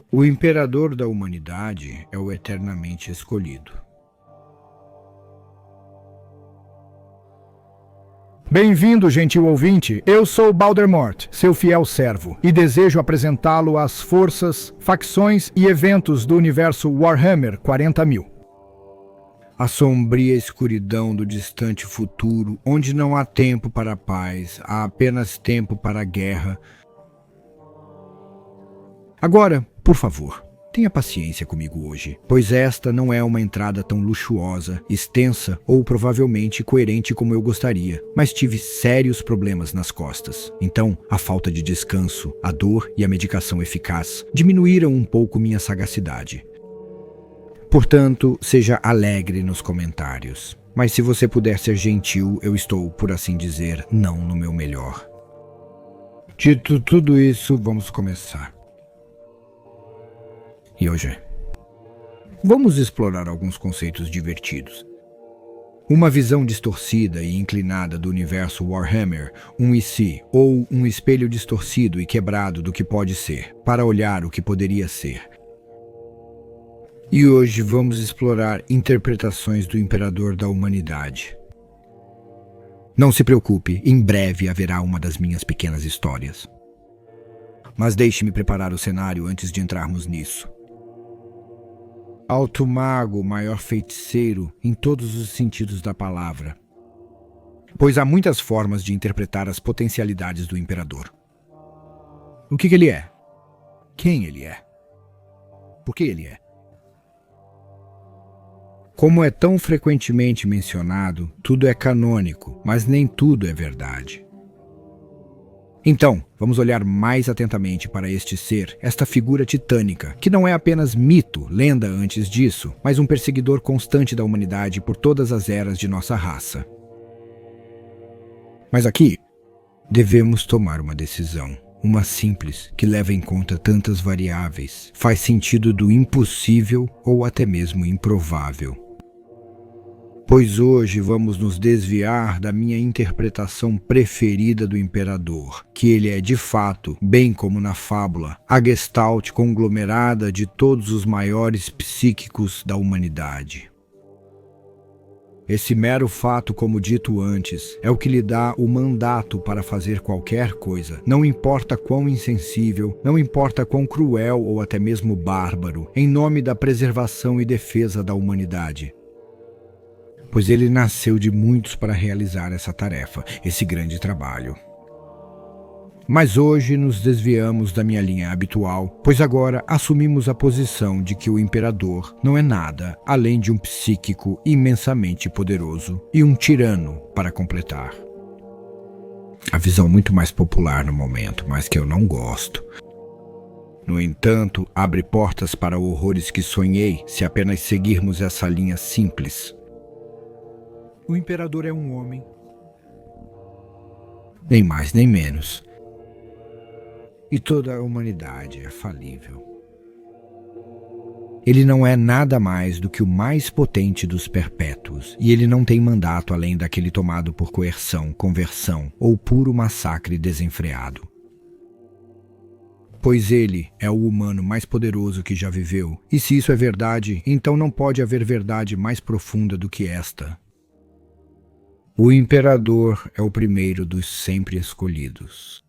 O imperador da humanidade é o eternamente escolhido. Bem-vindo, gentil ouvinte. Eu sou Baldermort, seu fiel servo, e desejo apresentá-lo às forças, facções e eventos do universo Warhammer 40.000. A sombria escuridão do distante futuro, onde não há tempo para a paz, há apenas tempo para a guerra. Agora, por favor, tenha paciência comigo hoje, pois esta não é uma entrada tão luxuosa, extensa ou provavelmente coerente como eu gostaria, mas tive sérios problemas nas costas. Então, a falta de descanso, a dor e a medicação eficaz diminuíram um pouco minha sagacidade. Portanto, seja alegre nos comentários. Mas se você puder ser gentil, eu estou, por assim dizer, não no meu melhor. Dito tudo isso, vamos começar. E hoje, vamos explorar alguns conceitos divertidos. Uma visão distorcida e inclinada do universo Warhammer, um IC, ou um espelho distorcido e quebrado do que pode ser, para olhar o que poderia ser. E hoje vamos explorar interpretações do Imperador da Humanidade. Não se preocupe, em breve haverá uma das minhas pequenas histórias. Mas deixe-me preparar o cenário antes de entrarmos nisso. Alto mago, maior feiticeiro, em todos os sentidos da palavra. Pois há muitas formas de interpretar as potencialidades do Imperador. O que ele é? Quem ele é? Por que ele é? Como é tão frequentemente mencionado, tudo é canônico, mas nem tudo é verdade. Então, vamos olhar mais atentamente para este ser, esta figura titânica, que não é apenas mito, lenda antes disso, mas um perseguidor constante da humanidade por todas as eras de nossa raça. Mas aqui, devemos tomar uma decisão. Uma simples, que leva em conta tantas variáveis, faz sentido do impossível ou até mesmo improvável. Pois hoje vamos nos desviar da minha interpretação preferida do Imperador, que ele é de fato, bem como na fábula, a gestalt conglomerada de todos os maiores psíquicos da humanidade. Esse mero fato, como dito antes, é o que lhe dá o mandato para fazer qualquer coisa, não importa quão insensível, não importa quão cruel ou até mesmo bárbaro, em nome da preservação e defesa da humanidade. Pois ele nasceu de muitos para realizar essa tarefa, esse grande trabalho. Mas hoje nos desviamos da minha linha habitual, pois agora assumimos a posição de que o Imperador não é nada além de um psíquico imensamente poderoso e um tirano para completar. A visão muito mais popular no momento, mas que eu não gosto. No entanto, abre portas para horrores que sonhei se apenas seguirmos essa linha simples. O Imperador é um homem. Nem mais nem menos. E toda a humanidade é falível. Ele não é nada mais do que o mais potente dos perpétuos, e ele não tem mandato além daquele tomado por coerção, conversão ou puro massacre desenfreado. Pois ele é o humano mais poderoso que já viveu, e se isso é verdade, então não pode haver verdade mais profunda do que esta. O Imperador é o primeiro dos sempre escolhidos.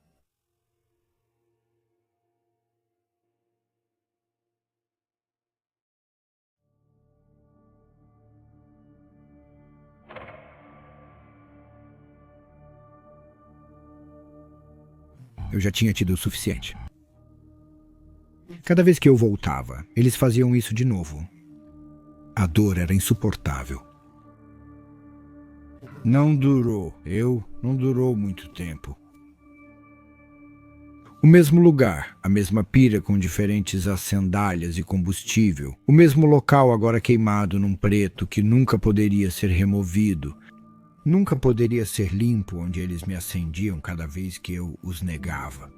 Eu já tinha tido o suficiente. Cada vez que eu voltava, eles faziam isso de novo. A dor era insuportável. Não durou muito tempo. O mesmo lugar, a mesma pira com diferentes acendalhas e combustível, o mesmo local agora queimado num preto que nunca poderia ser removido, nunca poderia ser limpo, onde eles me acendiam cada vez que eu os negava.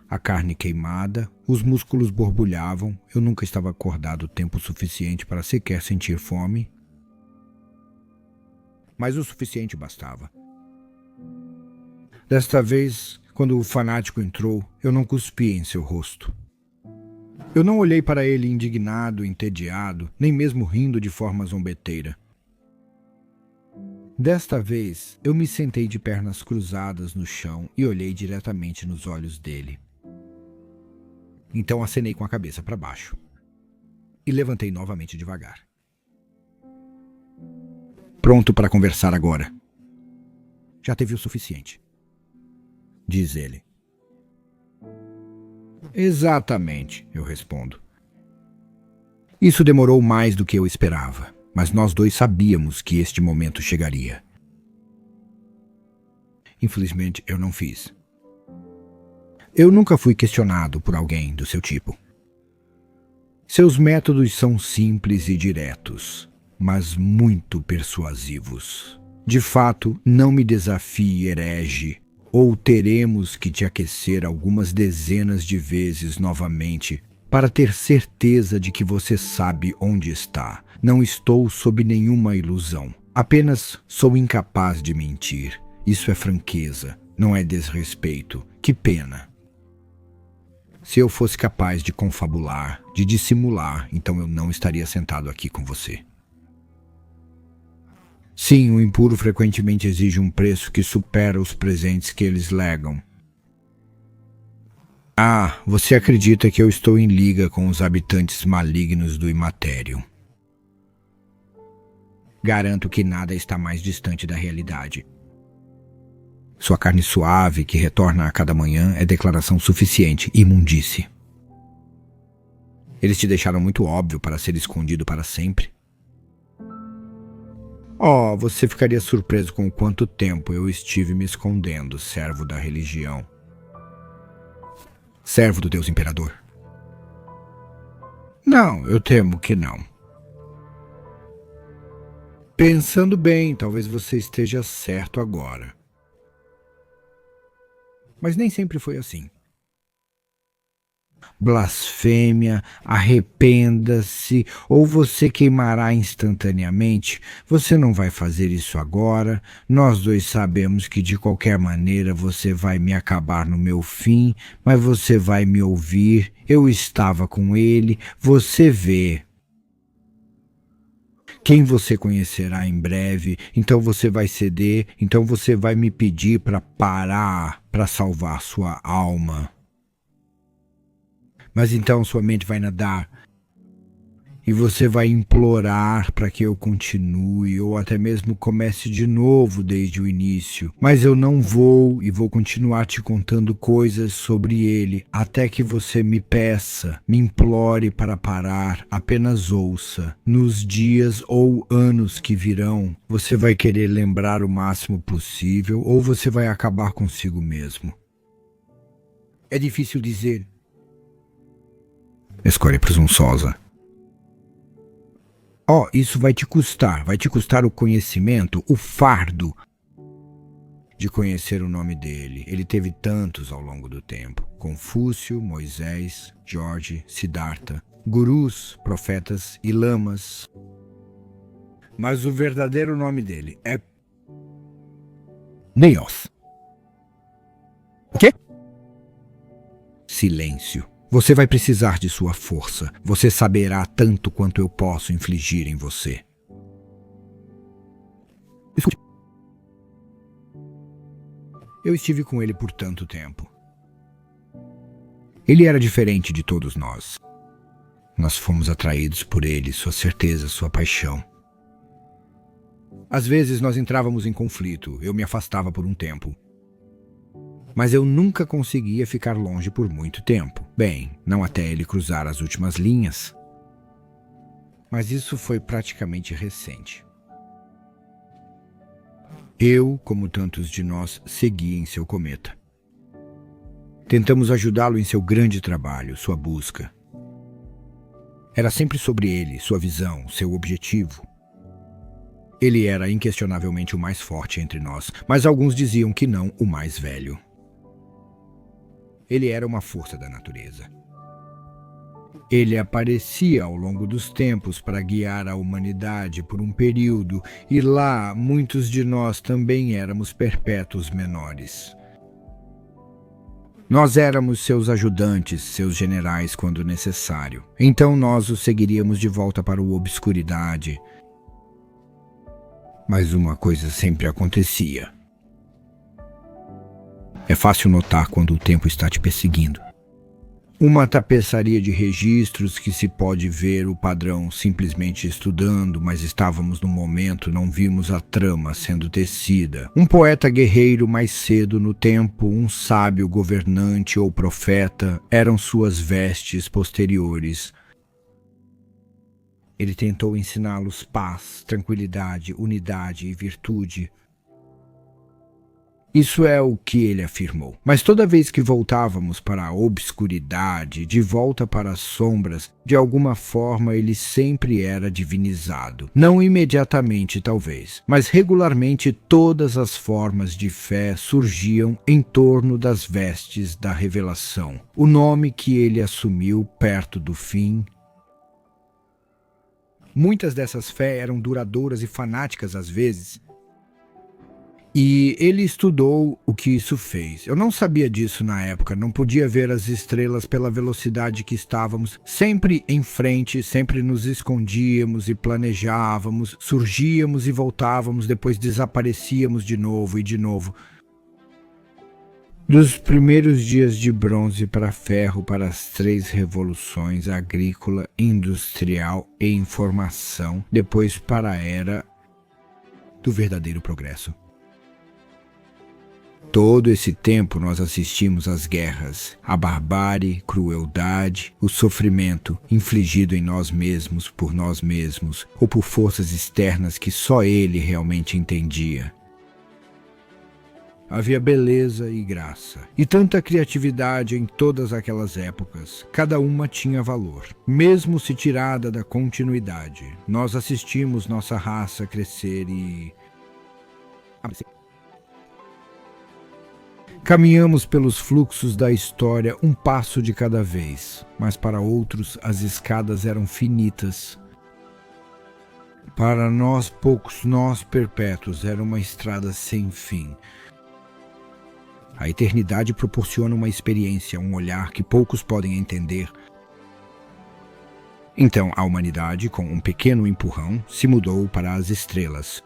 A carne queimada, os músculos borbulhavam, eu nunca estava acordado tempo suficiente para sequer sentir fome, mas o suficiente bastava. Desta vez, quando o fanático entrou, eu não cuspi em seu rosto. Eu não olhei para ele indignado, entediado, nem mesmo rindo de forma zombeteira. Desta vez, eu me sentei de pernas cruzadas no chão e olhei diretamente nos olhos dele. Então acenei com a cabeça para baixo e levantei novamente devagar. Pronto para conversar agora. Já teve o suficiente, diz ele. Exatamente, eu respondo. Isso demorou mais do que eu esperava, mas nós dois sabíamos que este momento chegaria. Infelizmente, eu não fiz. Eu nunca fui questionado por alguém do seu tipo. Seus métodos são simples e diretos, mas muito persuasivos. De fato, não me desafie, herege, ou teremos que te aquecer algumas dezenas de vezes novamente para ter certeza de que você sabe onde está. Não estou sob nenhuma ilusão. Apenas sou incapaz de mentir. Isso é franqueza, não é desrespeito. Que pena. Se eu fosse capaz de confabular, de dissimular, então eu não estaria sentado aqui com você. Sim, o impuro frequentemente exige um preço que supera os presentes que eles legam. Ah, você acredita que eu estou em liga com os habitantes malignos do imatério? Garanto que nada está mais distante da realidade. Sua carne suave, que retorna a cada manhã, é declaração suficiente, imundície. Eles te deixaram muito óbvio para ser escondido para sempre. Oh, você ficaria surpreso com quanto tempo eu estive me escondendo, servo da religião. Servo do Deus Imperador. Não, eu temo que não. Pensando bem, talvez você esteja certo agora. Mas nem sempre foi assim. Blasfêmia, arrependa-se, ou você queimará instantaneamente. Você não vai fazer isso agora. Nós dois sabemos que de qualquer maneira você vai me acabar no meu fim, mas você vai me ouvir. Eu estava com ele, você vê. Quem você conhecerá em breve, então você vai ceder, então você vai me pedir para parar, para salvar sua alma. Mas então sua mente vai nadar e você vai implorar para que eu continue ou até mesmo comece de novo desde o início. Mas eu não vou e vou continuar te contando coisas sobre ele até que você me peça, me implore para parar, apenas ouça. Nos dias ou anos que virão, você vai querer lembrar o máximo possível ou você vai acabar consigo mesmo. É difícil dizer. Escolha presunçosa. Oh, isso vai te custar o conhecimento, o fardo de conhecer o nome dele. Ele teve tantos ao longo do tempo. Confúcio, Moisés, Jorge, Siddhartha, gurus, profetas e lamas. Mas o verdadeiro nome dele é Neos. O quê? Silêncio. Você vai precisar de sua força. Você saberá tanto quanto eu posso infligir em você. Escute. Eu estive com ele por tanto tempo. Ele era diferente de todos nós. Nós fomos atraídos por ele, sua certeza, sua paixão. Às vezes nós entrávamos em conflito, eu me afastava por um tempo. Mas eu nunca conseguia ficar longe por muito tempo. Bem, não até ele cruzar as últimas linhas. Mas isso foi praticamente recente. Eu, como tantos de nós, segui em seu cometa. Tentamos ajudá-lo em seu grande trabalho, sua busca. Era sempre sobre ele, sua visão, seu objetivo. Ele era inquestionavelmente o mais forte entre nós, mas alguns diziam que não o mais velho. Ele era uma força da natureza. Ele aparecia ao longo dos tempos para guiar a humanidade por um período, e lá muitos de nós também éramos perpétuos menores. Nós éramos seus ajudantes, seus generais quando necessário. Então nós o seguiríamos de volta para a obscuridade. Mas uma coisa sempre acontecia. É fácil notar quando o tempo está te perseguindo. Uma tapeçaria de registros que se pode ver o padrão simplesmente estudando, mas estávamos no momento, não vimos a trama sendo tecida. Um poeta guerreiro mais cedo no tempo, um sábio governante ou profeta, eram suas vestes posteriores. Ele tentou ensiná-los paz, tranquilidade, unidade e virtude. Isso é o que ele afirmou. Mas toda vez que voltávamos para a obscuridade, de volta para as sombras, de alguma forma ele sempre era divinizado. Não imediatamente, talvez, mas regularmente todas as formas de fé surgiam em torno das vestes da revelação. O nome que ele assumiu perto do fim. Muitas dessas fé eram duradouras e fanáticas às vezes. E ele estudou o que isso fez. Eu não sabia disso na época, não podia ver as estrelas pela velocidade que estávamos, sempre em frente, sempre nos escondíamos e planejávamos, surgíamos e voltávamos, depois desaparecíamos de novo e de novo. Dos primeiros dias de bronze para ferro, para as 3 revoluções, agrícola, industrial e informação, depois para a era do verdadeiro progresso. Todo esse tempo nós assistimos às guerras, à barbárie, crueldade, o sofrimento infligido em nós mesmos por nós mesmos ou por forças externas que só ele realmente entendia. Havia beleza e graça, e tanta criatividade em todas aquelas épocas. Cada uma tinha valor, mesmo se tirada da continuidade. Nós assistimos nossa raça crescer e... Caminhamos pelos fluxos da história um passo de cada vez, mas para outros as escadas eram finitas. Para nós, poucos nós perpétuos, era uma estrada sem fim. A eternidade proporciona uma experiência, um olhar que poucos podem entender. Então a humanidade, com um pequeno empurrão, se mudou para as estrelas.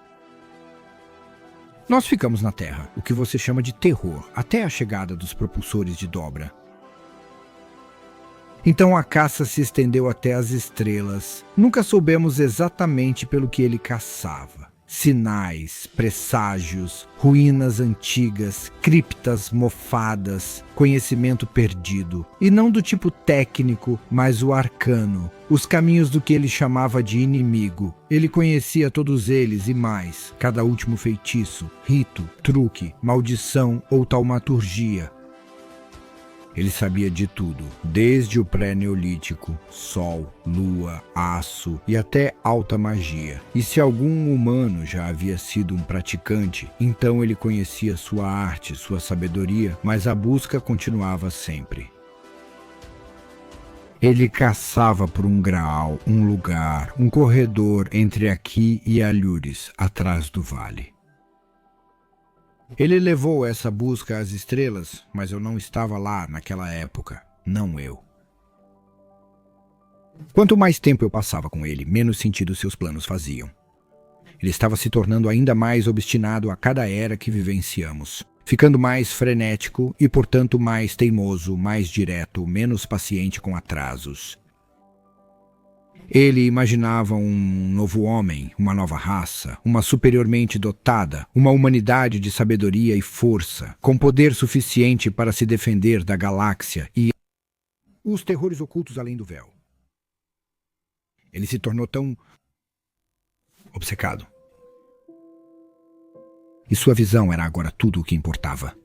Nós ficamos na Terra, o que você chama de terror, até a chegada dos propulsores de dobra. Então a caça se estendeu até as estrelas. Nunca soubemos exatamente pelo que ele caçava. Sinais, presságios, ruínas antigas, criptas mofadas, conhecimento perdido. E não do tipo técnico, mas o arcano. Os caminhos do que ele chamava de inimigo. Ele conhecia todos eles e mais. Cada último feitiço, rito, truque, maldição ou taumaturgia. Ele sabia de tudo, desde o pré-neolítico, sol, lua, aço e até alta magia. E se algum humano já havia sido um praticante, então ele conhecia sua arte, sua sabedoria, mas a busca continuava sempre. Ele caçava por um graal, um lugar, um corredor entre aqui e Alhures, atrás do vale. Ele levou essa busca às estrelas, mas eu não estava lá naquela época, não eu. Quanto mais tempo eu passava com ele, menos sentido seus planos faziam. Ele estava se tornando ainda mais obstinado a cada era que vivenciamos, ficando mais frenético e, portanto, mais teimoso, mais direto, menos paciente com atrasos. Ele imaginava um novo homem, uma nova raça, uma superiormente dotada, uma humanidade de sabedoria e força, com poder suficiente para se defender da galáxia e os terrores ocultos além do véu. Ele se tornou tão obcecado. E sua visão era agora tudo o que importava.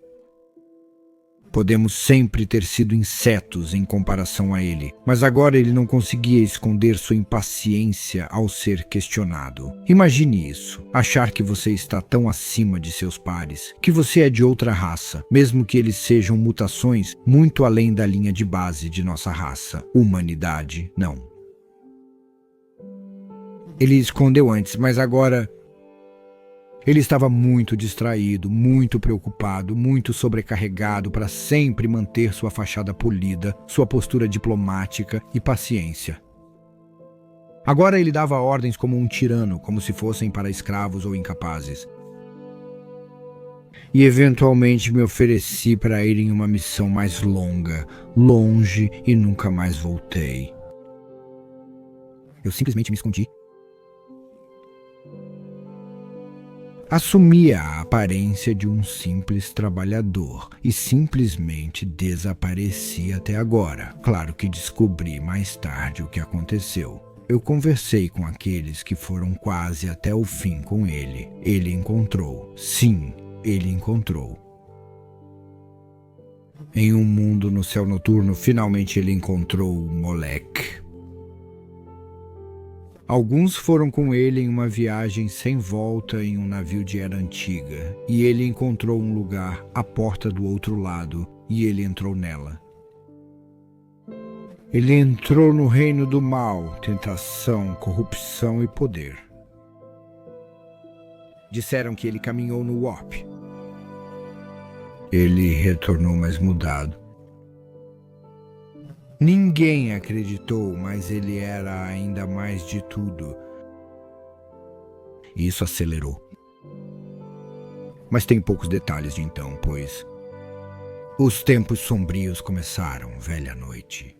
Podemos sempre ter sido insetos em comparação a ele, mas agora ele não conseguia esconder sua impaciência ao ser questionado. Imagine isso, achar que você está tão acima de seus pares, que você é de outra raça, mesmo que eles sejam mutações muito além da linha de base de nossa raça. Humanidade, não. Ele escondeu antes, mas agora... Ele estava muito distraído, muito preocupado, muito sobrecarregado para sempre manter sua fachada polida, sua postura diplomática e paciência. Agora ele dava ordens como um tirano, como se fossem para escravos ou incapazes. E eventualmente me ofereci para ir em uma missão mais longa, longe, e nunca mais voltei. Eu simplesmente me escondi. Assumia a aparência de um simples trabalhador e simplesmente desapareci até agora. Claro que descobri mais tarde o que aconteceu. Eu conversei com aqueles que foram quase até o fim com ele. Ele encontrou. Sim, ele encontrou. Em um mundo no céu noturno, finalmente ele encontrou o Molech. Alguns foram com ele em uma viagem sem volta em um navio de era antiga, e ele encontrou um lugar, a porta do outro lado, e ele entrou nela. Ele entrou no reino do mal, tentação, corrupção e poder. Disseram que ele caminhou no Warp. Ele retornou mais mudado. Ninguém acreditou, mas ele era ainda mais de tudo. E isso acelerou. Mas tem poucos detalhes de então, pois os tempos sombrios começaram, velha noite.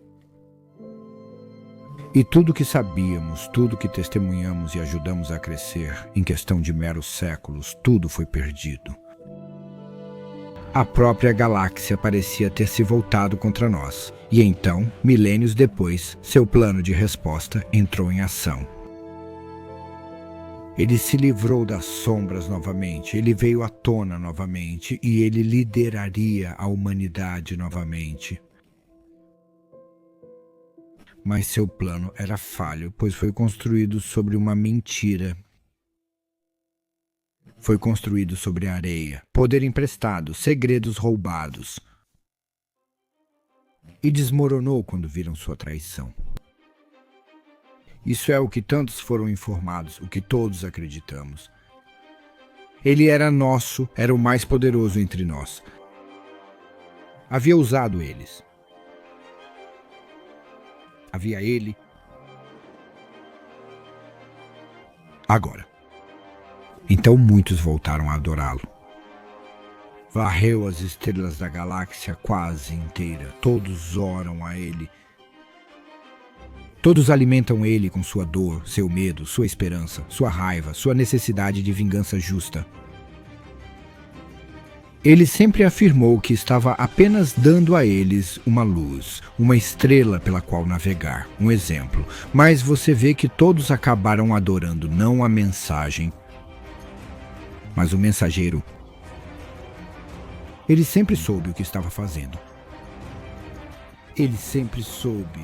E tudo que sabíamos, tudo que testemunhamos e ajudamos a crescer, em questão de meros séculos, tudo foi perdido. A própria galáxia parecia ter se voltado contra nós. E então, milênios depois, seu plano de resposta entrou em ação. Ele se livrou das sombras novamente, ele veio à tona novamente e ele lideraria a humanidade novamente. Mas seu plano era falho, pois foi construído sobre uma mentira. Foi construído sobre areia, poder emprestado, segredos roubados. E desmoronou quando viram sua traição. Isso é o que tantos foram informados, o que todos acreditamos. Ele era nosso, era o mais poderoso entre nós. Havia usado eles. Havia ele. Agora. Então muitos voltaram a adorá-lo. Varreu as estrelas da galáxia quase inteira. Todos oram a ele. Todos alimentam ele com sua dor, seu medo, sua esperança, sua raiva, sua necessidade de vingança justa. Ele sempre afirmou que estava apenas dando a eles uma luz, uma estrela pela qual navegar, um exemplo. Mas você vê que todos acabaram adorando não a mensagem, mas o mensageiro. Ele sempre soube o que estava fazendo. Ele sempre soube.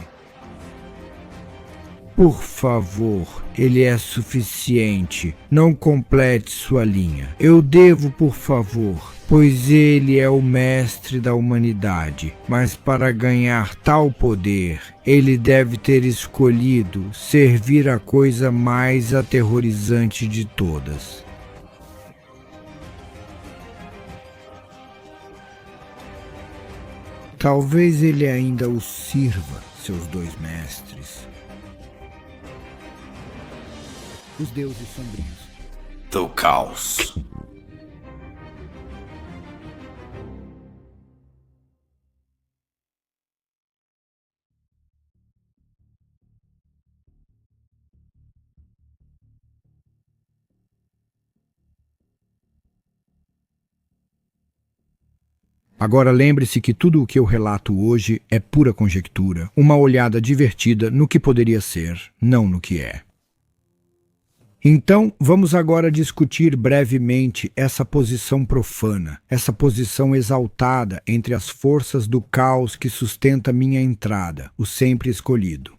Por favor, ele é suficiente. Não complete sua linha. Eu devo, por favor, pois ele é o mestre da humanidade. Mas para ganhar tal poder, ele deve ter escolhido servir a coisa mais aterrorizante de todas. Talvez ele ainda os sirva, seus dois mestres. Os deuses sombrios. Do caos. Agora lembre-se que tudo o que eu relato hoje é pura conjectura, uma olhada divertida no que poderia ser, não no que é. Então, vamos agora discutir brevemente essa posição profana, essa posição exaltada entre as forças do caos que sustenta minha entrada, o sempre escolhido.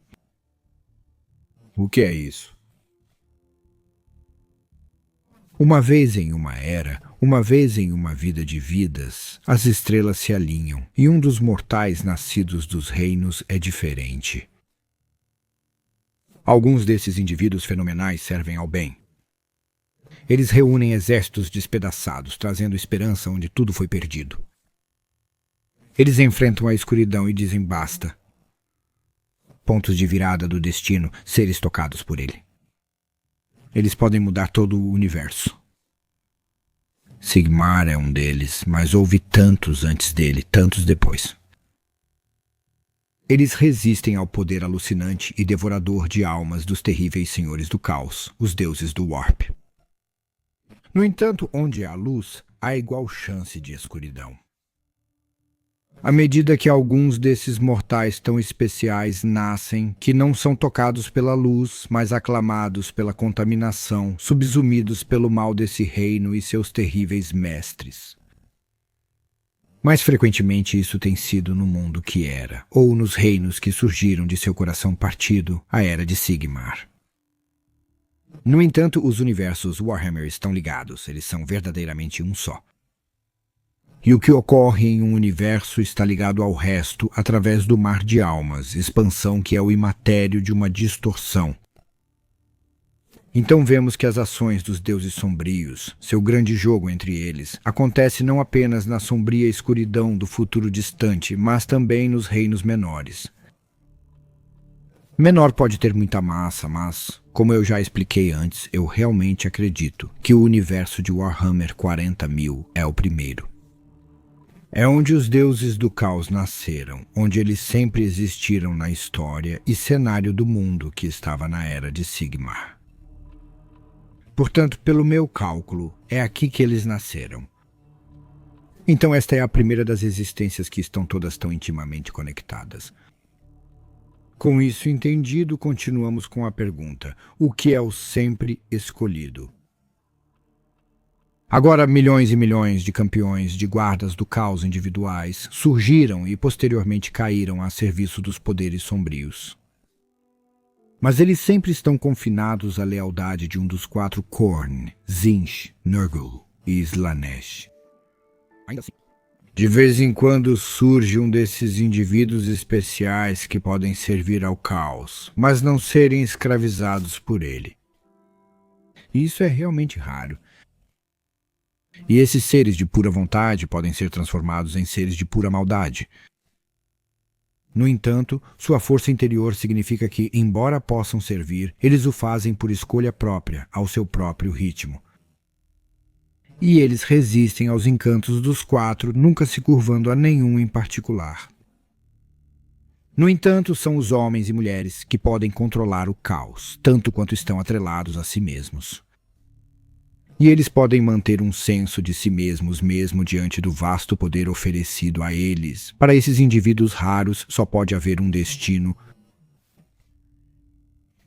O que é isso? Uma vez em uma era, uma vez em uma vida de vidas, as estrelas se alinham, e um dos mortais nascidos dos reinos é diferente. Alguns desses indivíduos fenomenais servem ao bem. Eles reúnem exércitos despedaçados, trazendo esperança onde tudo foi perdido. Eles enfrentam a escuridão e dizem basta. Pontos de virada do destino, seres tocados por ele. Eles podem mudar todo o universo. Sigmar é um deles, mas houve tantos antes dele, tantos depois. Eles resistem ao poder alucinante e devorador de almas dos terríveis senhores do caos, os deuses do Warp. No entanto, onde há luz, há igual chance de escuridão. À medida que alguns desses mortais tão especiais nascem, que não são tocados pela luz, mas aclamados pela contaminação, subsumidos pelo mal desse reino e seus terríveis mestres. Mais frequentemente isso tem sido no mundo que era, ou nos reinos que surgiram de seu coração partido, a Era de Sigmar. No entanto, os universos Warhammer estão ligados, eles são verdadeiramente um só. E o que ocorre em um universo está ligado ao resto através do mar de almas, expansão que é o imatério de uma distorção. Então vemos que as ações dos deuses sombrios, seu grande jogo entre eles, acontece não apenas na sombria escuridão do futuro distante, mas também nos reinos menores. Menor pode ter muita massa, mas, como eu já expliquei antes, eu realmente acredito que o universo de Warhammer 40.000 é o primeiro. É onde os deuses do caos nasceram, onde eles sempre existiram na história e cenário do mundo que estava na Era de Sigmar. Portanto, pelo meu cálculo, é aqui que eles nasceram. Então esta é a primeira das existências que estão todas tão intimamente conectadas. Com isso entendido, continuamos com a pergunta: o que é o sempre escolhido? Agora milhões e milhões de campeões de guardas do caos individuais surgiram e posteriormente caíram a serviço dos poderes sombrios. Mas eles sempre estão confinados à lealdade de um dos 4 Khorne, Tzeentch, Nurgle e Slaanesh. Ainda assim, de vez em quando surge um desses indivíduos especiais que podem servir ao caos, mas não serem escravizados por ele. Isso é realmente raro. E esses seres de pura vontade podem ser transformados em seres de pura maldade. No entanto, sua força interior significa que, embora possam servir, eles o fazem por escolha própria, ao seu próprio ritmo. E eles resistem aos encantos dos 4, nunca se curvando a nenhum em particular. No entanto, são os homens e mulheres que podem controlar o caos, tanto quanto estão atrelados a si mesmos. E eles podem manter um senso de si mesmos mesmo diante do vasto poder oferecido a eles. Para esses indivíduos raros, só pode haver um destino: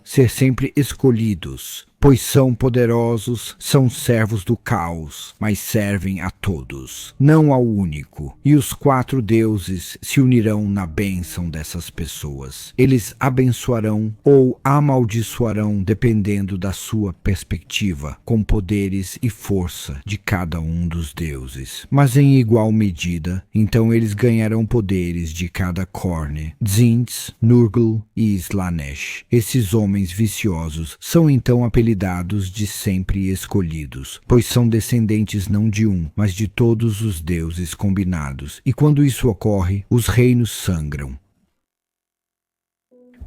ser sempre escolhidos, pois são poderosos, são servos do caos, mas servem a todos, não ao único. E os 4 deuses se unirão na bênção dessas pessoas. Eles abençoarão ou amaldiçoarão dependendo da sua perspectiva, com poderes e força de cada um dos deuses. Mas em igual medida, então eles ganharão poderes de cada Khorne, Tzeentch, Nurgle e Slaanesh. Esses homens viciosos são então apelidados de sempre escolhidos, pois são descendentes não de um, mas de todos os deuses combinados, e quando isso ocorre, os reinos sangram.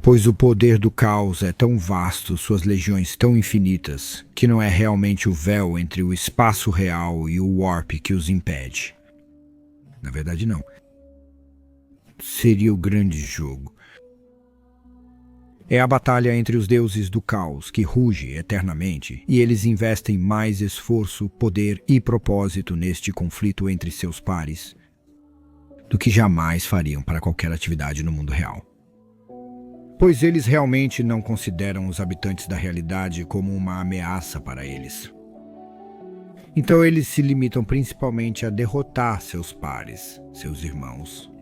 Pois o poder do caos é tão vasto, suas legiões tão infinitas, que não é realmente o véu entre o espaço real e o Warp que os impede. Na verdade, não. Seria o grande jogo. É a batalha entre os deuses do caos que ruge eternamente, e eles investem mais esforço, poder e propósito neste conflito entre seus pares do que jamais fariam para qualquer atividade no mundo real. Pois eles realmente não consideram os habitantes da realidade como uma ameaça para eles. Então eles se limitam principalmente a derrotar seus pares, seus irmãos.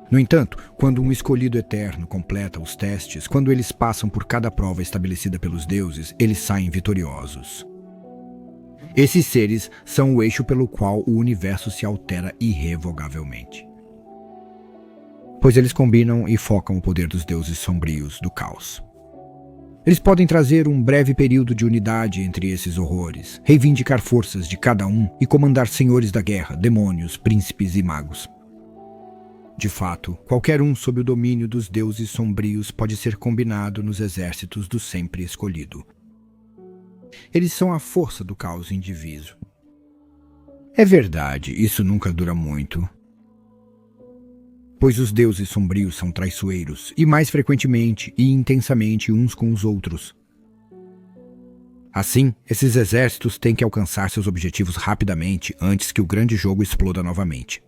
No entanto, quando um escolhido eterno completa os testes, quando eles passam por cada prova estabelecida pelos deuses, eles saem vitoriosos. Esses seres são o eixo pelo qual o universo se altera irrevogavelmente. Pois eles combinam e focam o poder dos deuses sombrios do caos. Eles podem trazer um breve período de unidade entre esses horrores, reivindicar forças de cada um e comandar senhores da guerra, demônios, príncipes e magos. De fato, qualquer um sob o domínio dos deuses sombrios pode ser combinado nos exércitos do sempre escolhido. Eles são a força do caos indiviso. É verdade, isso nunca dura muito, pois os deuses sombrios são traiçoeiros, e mais frequentemente e intensamente uns com os outros. Assim, esses exércitos têm que alcançar seus objetivos rapidamente antes que o grande jogo exploda novamente.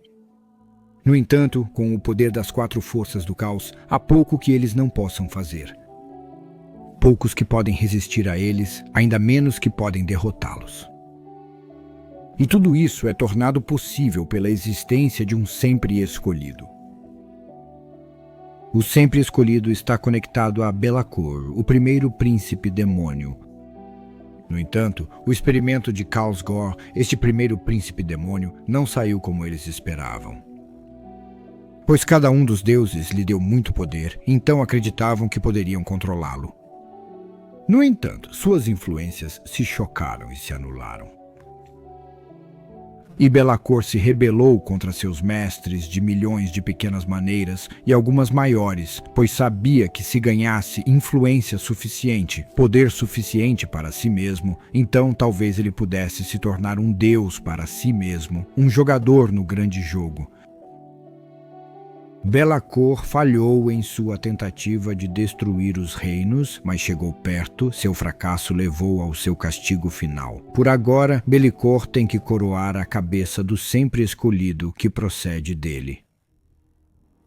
No entanto, com o poder das 4 forças do caos, há pouco que eles não possam fazer. Poucos que podem resistir a eles, ainda menos que podem derrotá-los. E tudo isso é tornado possível pela existência de um sempre escolhido. O sempre escolhido está conectado a Be'lakor, o primeiro príncipe demônio. No entanto, o experimento de Khaosgor, este primeiro príncipe demônio, não saiu como eles esperavam. Pois cada um dos deuses lhe deu muito poder, então acreditavam que poderiam controlá-lo. No entanto, suas influências se chocaram e se anularam. E Be'lakor se rebelou contra seus mestres de milhões de pequenas maneiras e algumas maiores, pois sabia que se ganhasse influência suficiente, poder suficiente para si mesmo, então talvez ele pudesse se tornar um deus para si mesmo, um jogador no grande jogo. Be'lakor falhou em sua tentativa de destruir os reinos, mas chegou perto, seu fracasso levou ao seu castigo final. Por agora, Be'lakor tem que coroar a cabeça do sempre escolhido que procede dele.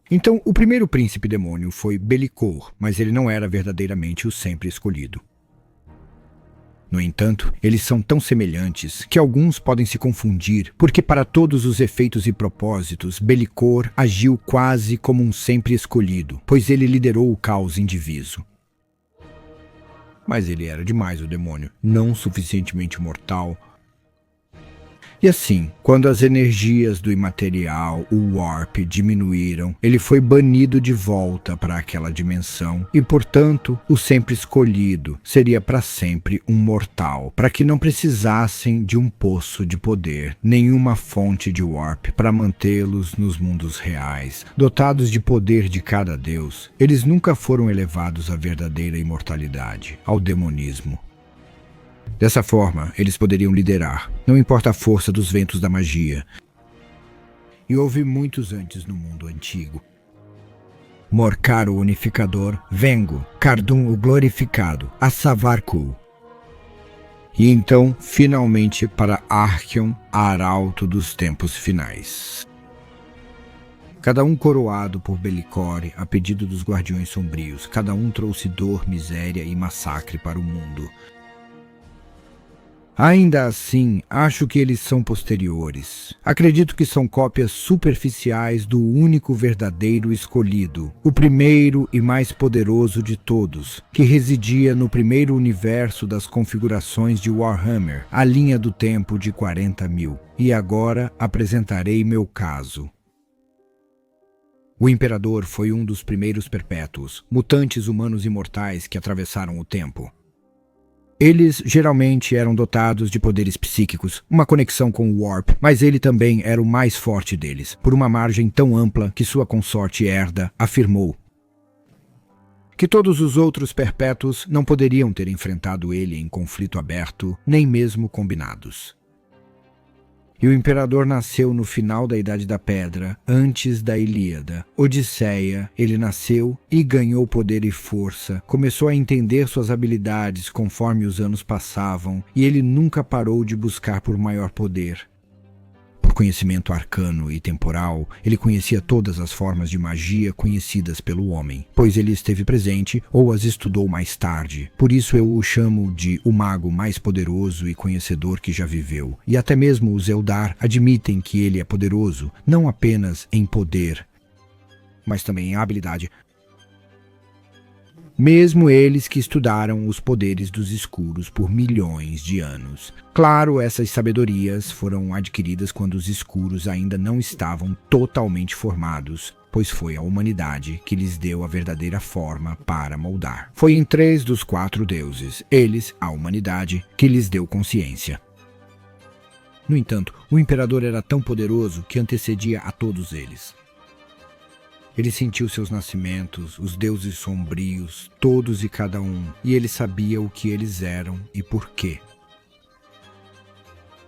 Então, o primeiro príncipe demônio foi Be'lakor, mas ele não era verdadeiramente o sempre escolhido. No entanto, eles são tão semelhantes que alguns podem se confundir, porque para todos os efeitos e propósitos, Be'lakor agiu quase como um sempre escolhido, pois ele liderou o caos indiviso. Mas ele era demais o demônio, não suficientemente mortal. E assim, quando as energias do imaterial, o Warp, diminuíram, ele foi banido de volta para aquela dimensão e, portanto, o sempre escolhido seria para sempre um mortal, para que não precisassem de um poço de poder, nenhuma fonte de Warp para mantê-los nos mundos reais. Dotados de poder de cada deus, eles nunca foram elevados à verdadeira imortalidade, ao demonismo. Dessa forma, eles poderiam liderar, não importa a força dos ventos da magia. E houve muitos antes no mundo antigo. Morkar o Unificador, Vengo, Kardun o Glorificado, Asavarku. E então, finalmente, para Archeon, Arauto dos Tempos Finais. Cada um coroado por Be'lakor a pedido dos Guardiões Sombrios, cada um trouxe dor, miséria e massacre para o mundo. Ainda assim, acho que eles são posteriores. Acredito que são cópias superficiais do único verdadeiro escolhido, o primeiro e mais poderoso de todos, que residia no primeiro universo das configurações de Warhammer, a linha do tempo de 40.000. E agora apresentarei meu caso. O Imperador foi um dos primeiros perpétuos, mutantes humanos imortais que atravessaram o tempo. Eles geralmente eram dotados de poderes psíquicos, uma conexão com o Warp, mas ele também era o mais forte deles, por uma margem tão ampla que sua consorte Erda afirmou que todos os outros perpétuos não poderiam ter enfrentado ele em conflito aberto, nem mesmo combinados. E o Imperador nasceu no final da Idade da Pedra, antes da Ilíada. Odisseia, ele nasceu e ganhou poder e força, começou a entender suas habilidades conforme os anos passavam, e ele nunca parou de buscar por maior poder. Por conhecimento arcano e temporal, ele conhecia todas as formas de magia conhecidas pelo homem, pois ele esteve presente ou as estudou mais tarde. Por isso eu o chamo de o mago mais poderoso e conhecedor que já viveu. E até mesmo os Eldar admitem que ele é poderoso, não apenas em poder, mas também em habilidade. Mesmo eles que estudaram os poderes dos escuros por milhões de anos. Claro, essas sabedorias foram adquiridas quando os escuros ainda não estavam totalmente formados, pois foi a humanidade que lhes deu a verdadeira forma para moldar. Foi em 3 dos 4 deuses, eles, a humanidade, que lhes deu consciência. No entanto, o imperador era tão poderoso que antecedia a todos eles. Ele sentiu seus nascimentos, os deuses sombrios, todos e cada um, e ele sabia o que eles eram e por quê.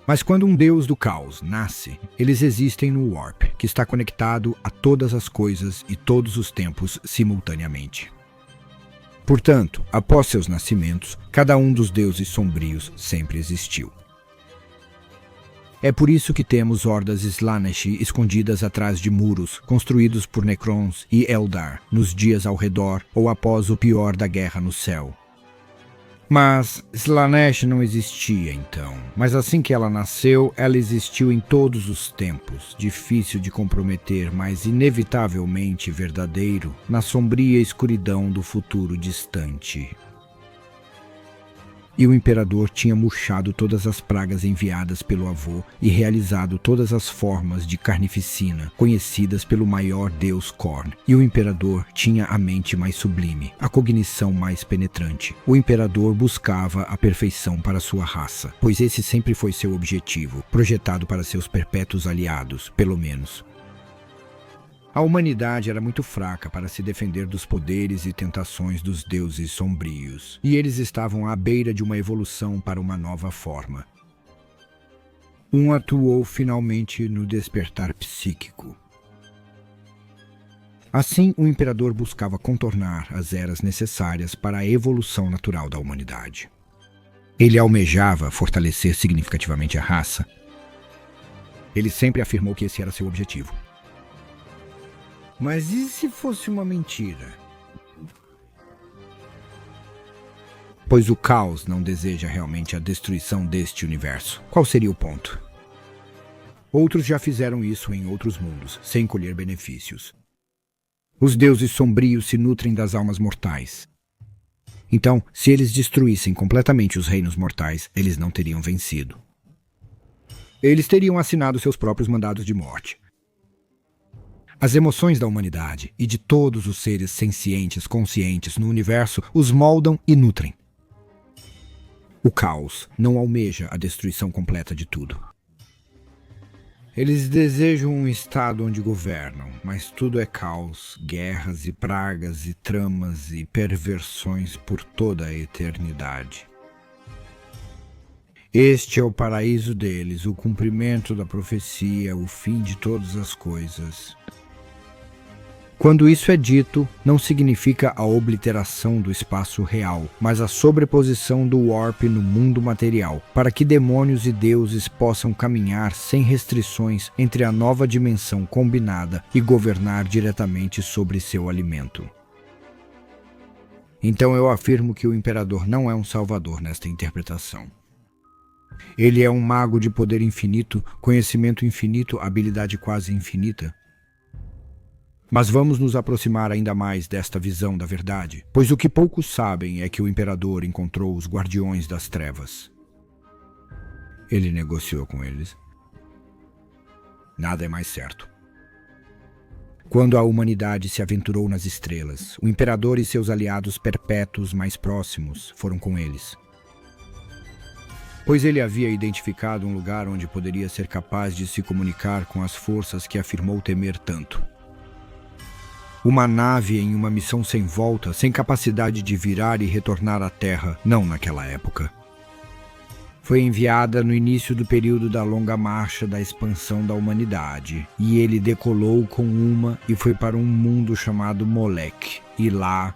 Mas quando um deus do caos nasce, eles existem no Warp, que está conectado a todas as coisas e todos os tempos simultaneamente. Portanto, após seus nascimentos, cada um dos deuses sombrios sempre existiu. É por isso que temos hordas Slaanesh escondidas atrás de muros, construídos por Necrons e Eldar, nos dias ao redor ou após o pior da guerra no céu. Mas Slaanesh não existia então, mas assim que ela nasceu, ela existiu em todos os tempos, difícil de comprometer, mas inevitavelmente verdadeiro, na sombria escuridão do futuro distante. E o imperador tinha murchado todas as pragas enviadas pelo avô e realizado todas as formas de carnificina conhecidas pelo maior deus Khorne. E o imperador tinha a mente mais sublime, a cognição mais penetrante. O imperador buscava a perfeição para sua raça, pois esse sempre foi seu objetivo, projetado para seus perpétuos aliados, pelo menos. A humanidade era muito fraca para se defender dos poderes e tentações dos deuses sombrios, e eles estavam à beira de uma evolução para uma nova forma. Um atuou finalmente no despertar psíquico. Assim, o imperador buscava contornar as eras necessárias para a evolução natural da humanidade. Ele almejava fortalecer significativamente a raça. Ele sempre afirmou que esse era seu objetivo. Mas e se fosse uma mentira? Pois o caos não deseja realmente a destruição deste universo. Qual seria o ponto? Outros já fizeram isso em outros mundos, sem colher benefícios. Os deuses sombrios se nutrem das almas mortais. Então, se eles destruíssem completamente os reinos mortais, eles não teriam vencido. Eles teriam assinado seus próprios mandados de morte. As emoções da humanidade e de todos os seres sencientes, conscientes no universo os moldam e nutrem. O caos não almeja a destruição completa de tudo. Eles desejam um estado onde governam, mas tudo é caos, guerras e pragas e tramas e perversões por toda a eternidade. Este é o paraíso deles, o cumprimento da profecia, o fim de todas as coisas. Quando isso é dito, não significa a obliteração do espaço real, mas a sobreposição do Warp no mundo material, para que demônios e deuses possam caminhar sem restrições entre a nova dimensão combinada e governar diretamente sobre seu alimento. Então eu afirmo que o imperador não é um salvador nesta interpretação. Ele é um mago de poder infinito, conhecimento infinito, habilidade quase infinita. Mas vamos nos aproximar ainda mais desta visão da verdade, pois o que poucos sabem é que o imperador encontrou os guardiões das trevas. Ele negociou com eles. Nada é mais certo. Quando a humanidade se aventurou nas estrelas, o imperador e seus aliados perpétuos mais próximos foram com eles. Pois ele havia identificado um lugar onde poderia ser capaz de se comunicar com as forças que afirmou temer tanto. Uma nave em uma missão sem volta, sem capacidade de virar e retornar à Terra, não naquela época. Foi enviada no início do período da longa marcha da expansão da humanidade, e ele decolou com uma e foi para um mundo chamado Molech, e lá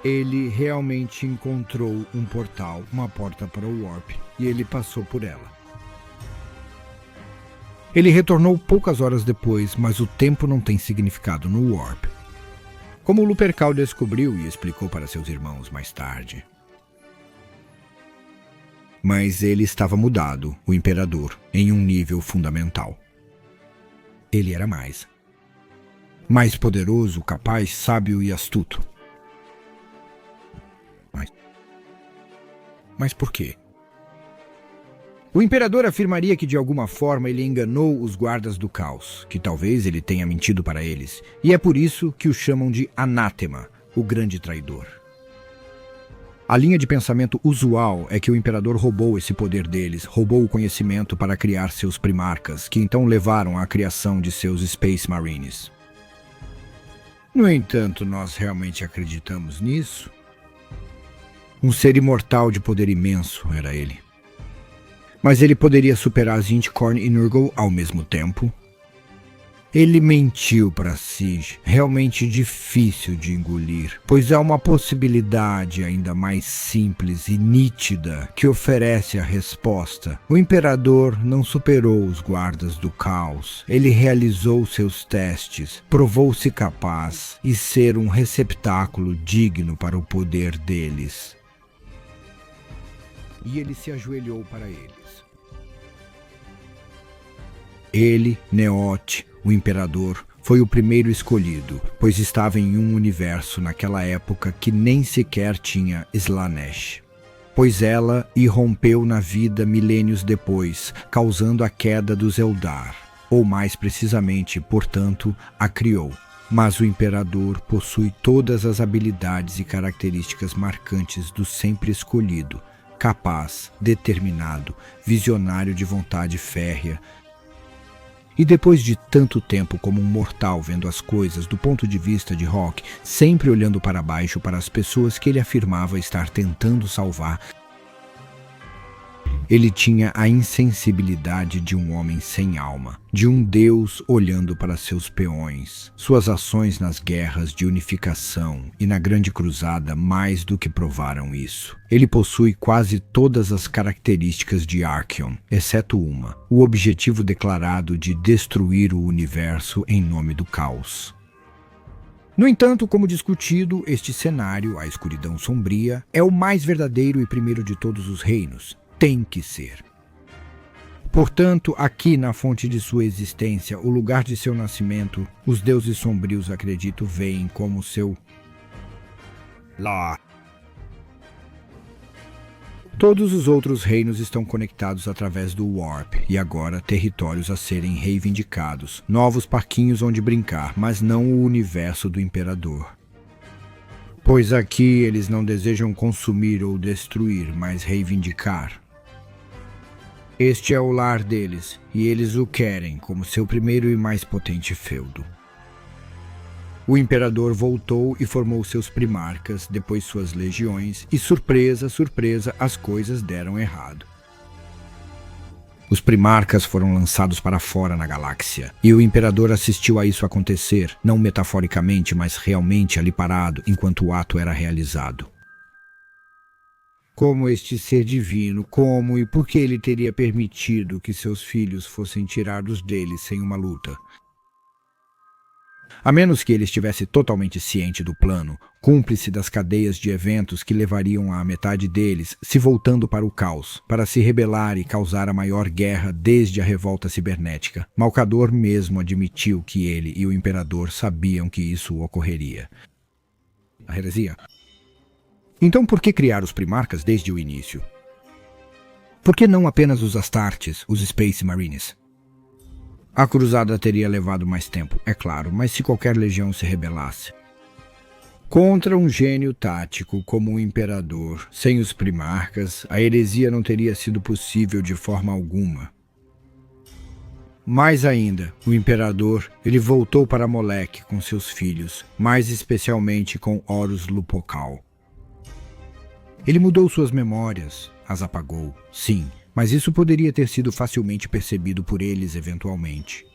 ele realmente encontrou um portal, uma porta para o Warp, e ele passou por ela. Ele retornou poucas horas depois, mas o tempo não tem significado no Warp. Como Lupercal descobriu e explicou para seus irmãos mais tarde. Mas ele estava mudado, o imperador, em um nível fundamental. Ele era mais poderoso, capaz, sábio e astuto. Mas por quê? O imperador afirmaria que de alguma forma ele enganou os guardas do caos, que talvez ele tenha mentido para eles, e é por isso que o chamam de anátema, o grande traidor. A linha de pensamento usual é que o imperador roubou esse poder deles, roubou o conhecimento para criar seus primarcas, que então levaram à criação de seus Space Marines. No entanto, nós realmente acreditamos nisso? Um ser imortal de poder imenso era ele. Mas ele poderia superar Zintcorn e Nurgle ao mesmo tempo? Ele mentiu para si, realmente difícil de engolir, pois há uma possibilidade ainda mais simples e nítida que oferece a resposta. O imperador não superou os guardas do caos. Ele realizou seus testes, provou-se capaz e ser um receptáculo digno para o poder deles. E ele se ajoelhou para eles. Ele, Neot, o imperador, foi o primeiro escolhido, pois estava em um universo naquela época que nem sequer tinha Slaanesh. Pois ela irrompeu na vida milênios depois, causando a queda dos Eldar, ou mais precisamente, portanto, a criou. Mas o imperador possui todas as habilidades e características marcantes do sempre escolhido, capaz, determinado, visionário de vontade férrea. E depois de tanto tempo como um mortal vendo as coisas do ponto de vista de Rock, sempre olhando para baixo para as pessoas que ele afirmava estar tentando salvar, ele tinha a insensibilidade de um homem sem alma, de um deus olhando para seus peões. Suas ações nas guerras de unificação e na Grande Cruzada mais do que provaram isso. Ele possui quase todas as características de Archaon, exceto uma: o objetivo declarado de destruir o universo em nome do caos. No entanto, como discutido, este cenário, a escuridão sombria, é o mais verdadeiro e primeiro de todos os reinos. Tem que ser. Portanto, aqui na fonte de sua existência, o lugar de seu nascimento, os deuses sombrios, acredito, veem como seu lá. Todos os outros reinos estão conectados através do Warp, e agora territórios a serem reivindicados, novos parquinhos onde brincar, mas não o universo do imperador. Pois aqui eles não desejam consumir ou destruir, mas reivindicar. Este é o lar deles, e eles o querem como seu primeiro e mais potente feudo. O imperador voltou e formou seus primarcas, depois suas legiões, e surpresa, surpresa, as coisas deram errado. Os primarcas foram lançados para fora na galáxia, e o imperador assistiu a isso acontecer, não metaforicamente, mas realmente ali parado, enquanto o ato era realizado. Como este ser divino, como e por que ele teria permitido que seus filhos fossem tirados dele sem uma luta? A menos que ele estivesse totalmente ciente do plano, cúmplice das cadeias de eventos que levariam a metade deles se voltando para o caos, para se rebelar e causar a maior guerra desde a revolta cibernética. Malcador mesmo admitiu que ele e o imperador sabiam que isso ocorreria. A heresia. Então por que criar os primarcas desde o início? Por que não apenas os Astartes, os Space Marines? A cruzada teria levado mais tempo, é claro, mas se qualquer legião se rebelasse contra um gênio tático como o imperador, sem os primarcas, a heresia não teria sido possível de forma alguma. Mais ainda, o imperador, ele voltou para Molech com seus filhos, mais especialmente com Horus Lupercal. Ele mudou suas memórias, as apagou, sim, mas isso poderia ter sido facilmente percebido por eles eventualmente.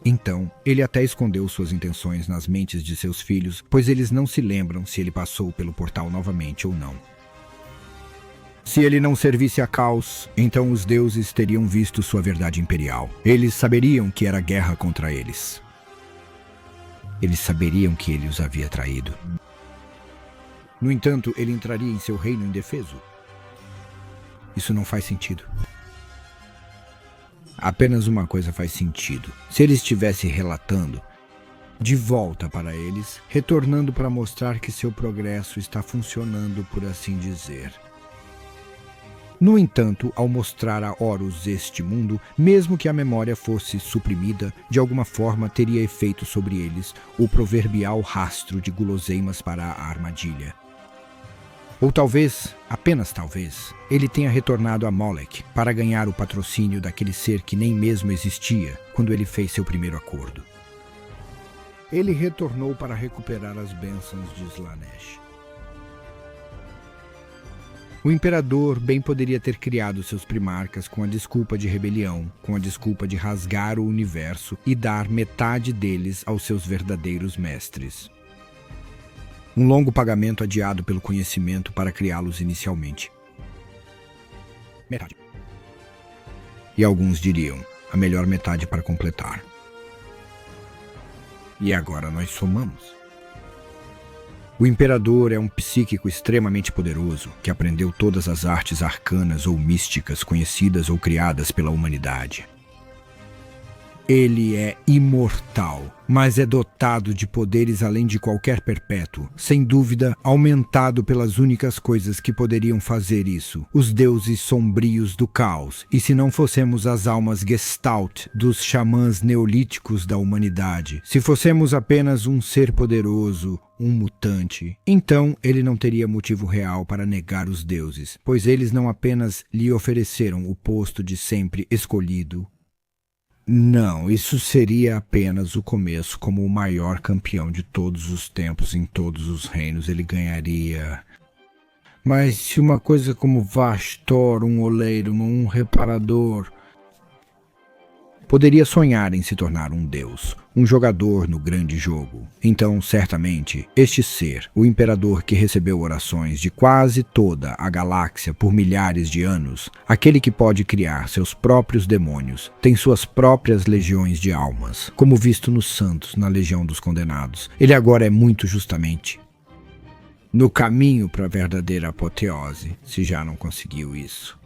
Então, ele até escondeu suas intenções nas mentes de seus filhos, pois eles não se lembram se ele passou pelo portal novamente ou não. Se ele não servisse a Caos, então os deuses teriam visto sua verdade imperial. Eles saberiam que era guerra contra eles. Eles saberiam que ele os havia traído. No entanto, ele entraria em seu reino indefeso. Isso não faz sentido. Apenas uma coisa faz sentido. Se ele estivesse relatando de volta para eles, retornando para mostrar que seu progresso está funcionando, por assim dizer. No entanto, ao mostrar a Horus este mundo, mesmo que a memória fosse suprimida, de alguma forma teria efeito sobre eles o proverbial rastro de guloseimas para a armadilha. Ou talvez, apenas talvez, ele tenha retornado a Molech para ganhar o patrocínio daquele ser que nem mesmo existia quando ele fez seu primeiro acordo. Ele retornou para recuperar as bênçãos de Slaanesh. O imperador bem poderia ter criado seus primarcas com a desculpa de rebelião, com a desculpa de rasgar o universo e dar metade deles aos seus verdadeiros mestres. Um longo pagamento adiado pelo conhecimento para criá-los inicialmente. Metade. E alguns diriam, a melhor metade para completar. E agora nós somamos. O imperador é um psíquico extremamente poderoso que aprendeu todas as artes arcanas ou místicas conhecidas ou criadas pela humanidade. Ele é imortal, mas é dotado de poderes além de qualquer perpétuo, sem dúvida aumentado pelas únicas coisas que poderiam fazer isso, os deuses sombrios do caos, e se não fossemos as almas Gestalt dos xamãs neolíticos da humanidade, se fossemos apenas um ser poderoso, um mutante, então ele não teria motivo real para negar os deuses, pois eles não apenas lhe ofereceram o posto de sempre escolhido. Não, isso seria apenas o começo. Como o maior campeão de todos os tempos em todos os reinos, ele ganharia. Mas se uma coisa como Vastor, um oleiro, um reparador, poderia sonhar em se tornar um deus, um jogador no grande jogo. Então, certamente, este ser, o imperador que recebeu orações de quase toda a galáxia por milhares de anos, aquele que pode criar seus próprios demônios, tem suas próprias legiões de almas, como visto nos santos na Legião dos Condenados. Ele agora é muito justamente no caminho para a verdadeira apoteose, se já não conseguiu isso.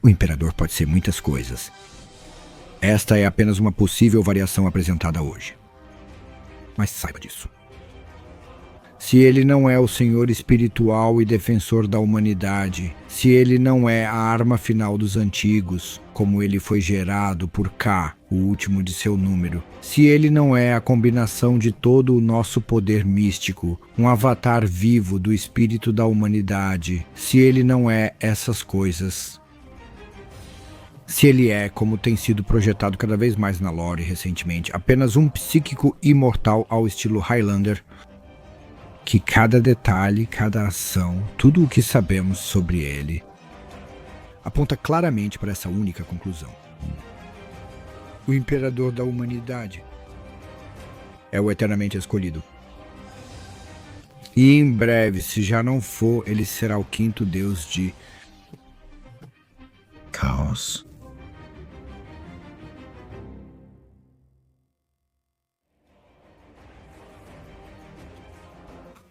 O imperador pode ser muitas coisas. Esta é apenas uma possível variação apresentada hoje. Mas saiba disso. Se ele não é o senhor espiritual e defensor da humanidade, se ele não é a arma final dos antigos, como ele foi gerado por Ka, o último de seu número, se ele não é a combinação de todo o nosso poder místico, um avatar vivo do espírito da humanidade, se ele não é essas coisas, se ele é, como tem sido projetado cada vez mais na lore recentemente, apenas um psíquico imortal ao estilo Highlander, que cada detalhe, cada ação, tudo o que sabemos sobre ele, aponta claramente para essa única conclusão. O imperador da humanidade é o eternamente escolhido. E em breve, se já não for, ele será o quinto deus de caos.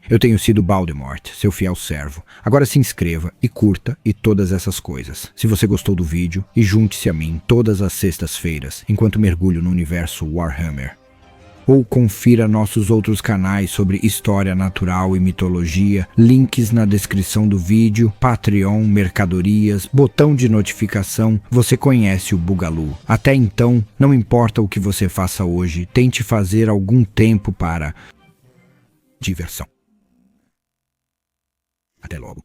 Eu tenho sido Baldemort, seu fiel servo. Agora se inscreva e curta e todas essas coisas. Se você gostou do vídeo, e junte-se a mim todas as sextas-feiras, enquanto mergulho no universo Warhammer. Ou confira nossos outros canais sobre história natural e mitologia, links na descrição do vídeo, Patreon, mercadorias, botão de notificação, você conhece o Bugalu. Até então, não importa o que você faça hoje, tente fazer algum tempo para diversão. Até logo.